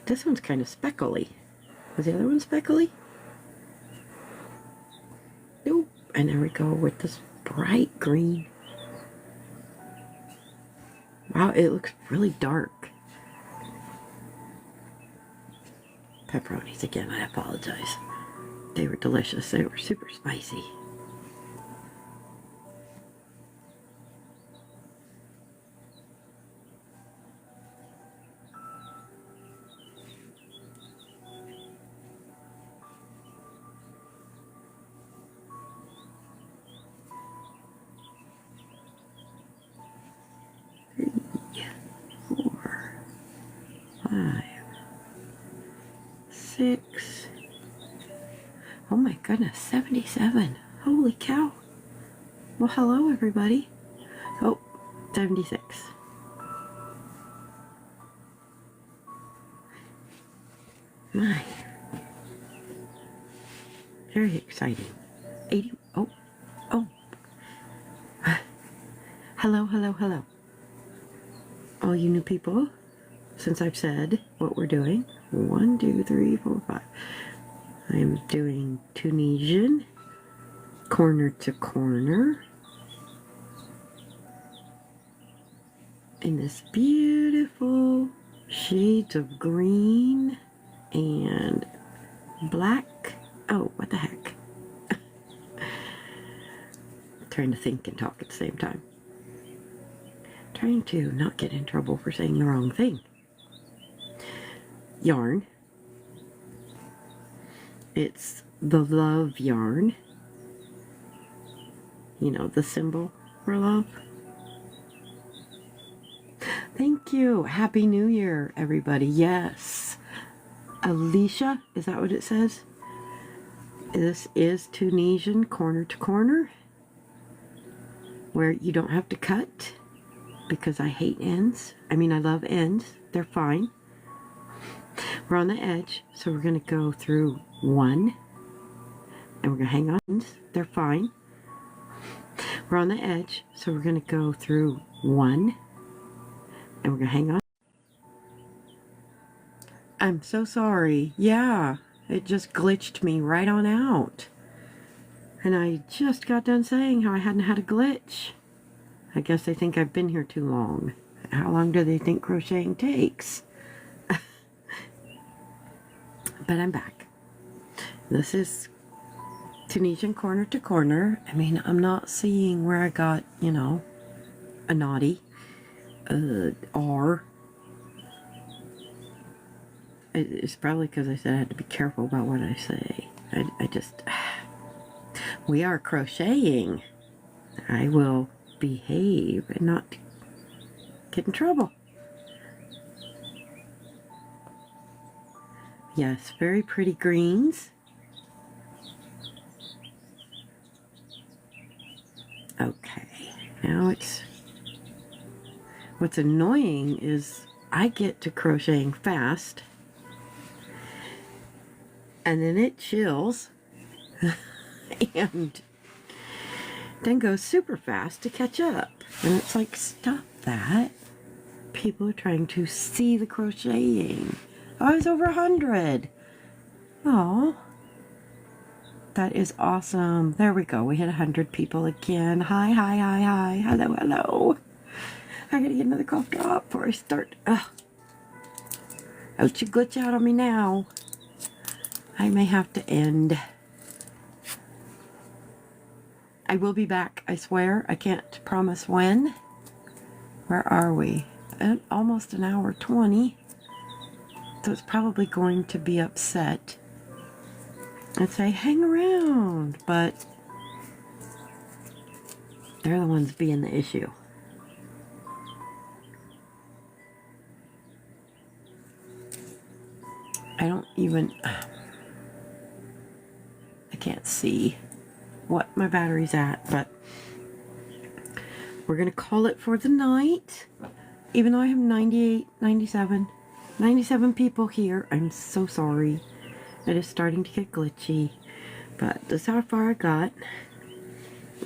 This one's kind of speckly. Was the other one speckly? Nope. And there we go with this bright green. Wow, it looks really dark. Pepperonis again, I apologize. They were delicious. They were super spicy. Oh my goodness, 77. Holy cow. Well, hello everybody. Oh, 76. My. Very exciting. 80. Oh. Hello, hello, hello. All you new people, since I've said what we're doing, 1, 2, 3, 4, 5. I am doing Tunisian corner to corner in this beautiful shades of green and black. Oh, what the heck. Trying to think and talk at the same time. Trying to not get in trouble for saying the wrong thing. Yarn. It's the love yarn. You know, the symbol for love. Thank you. Happy New Year, everybody. Yes. Alicia, is that what it says? This is Tunisian Corner to Corner, where you don't have to cut, because I hate ends. I mean, I love ends. They're fine. We're on the edge, so we're going to go through 1, and we're going to hang on. They're fine. We're on the edge, so we're going to go through 1, and we're going to hang on. I'm so sorry. Yeah, it just glitched me right on out. And I just got done saying how I hadn't had a glitch. I guess they think I've been here too long. How long do they think crocheting takes? But I'm back. This is Tunisian Corner to Corner. I mean, I'm not seeing where I got, you know, a naughty R. It's probably because I said I had to be careful about what I say. I just... We are crocheting. I will behave and not get in trouble. Yes, very pretty greens. Okay, now it's... What's annoying is I get to crocheting fast, and then it chills, and then goes super fast to catch up. And it's like, stop that. People are trying to see the crocheting. Oh, I was over 100. Oh, that is awesome. There we go. We hit 100 people again. Hi, hi, hi, hi. Hello, hello. I gotta get another cough drop before I start. Ugh. Don't you glitch out on me now. I may have to end. I will be back, I swear. I can't promise when. Where are we? At almost an hour 20. So it's probably going to be upset and say, hang around. But they're the ones being the issue. I don't even... I can't see what my battery's at, but we're going to call it for the night. Even though I have 98, 97 people here. I'm so sorry. It is starting to get glitchy. But this is how far I got.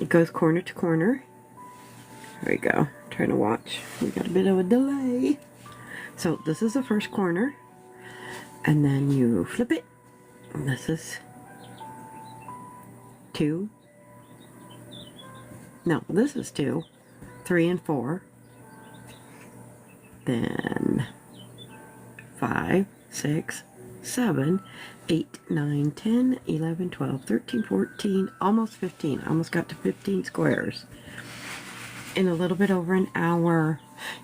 It goes corner to corner. There we go. I'm trying to watch. We got a bit of a delay. So this is the first corner. And then you flip it. And this is 2. No, this is 2. 3 and 4. Then 5, 6, 7, 8, 9, 10, 11, 12, 13, 14, almost 15. Almost got to 15 squares in a little bit over an hour.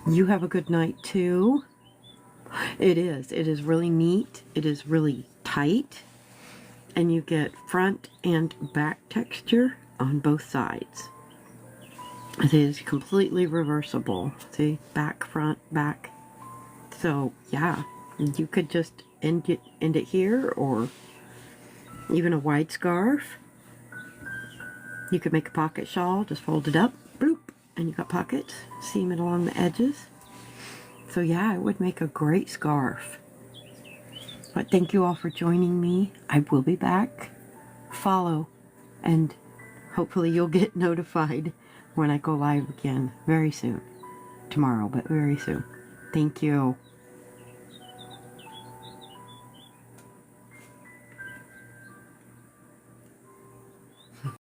You have a good night too. It is really neat. It is really tight, and you get front and back texture on both sides. It is completely reversible. See, back, front, back. So yeah, you could just end it here, or even a wide scarf. You could make a pocket shawl, just fold it up, bloop, and you got pockets. Seam it along the edges. So yeah, it would make a great scarf. But thank you all for joining me. I will be back. Follow, and hopefully you'll get notified when I go live again very soon. Tomorrow, but very soon. Thank you.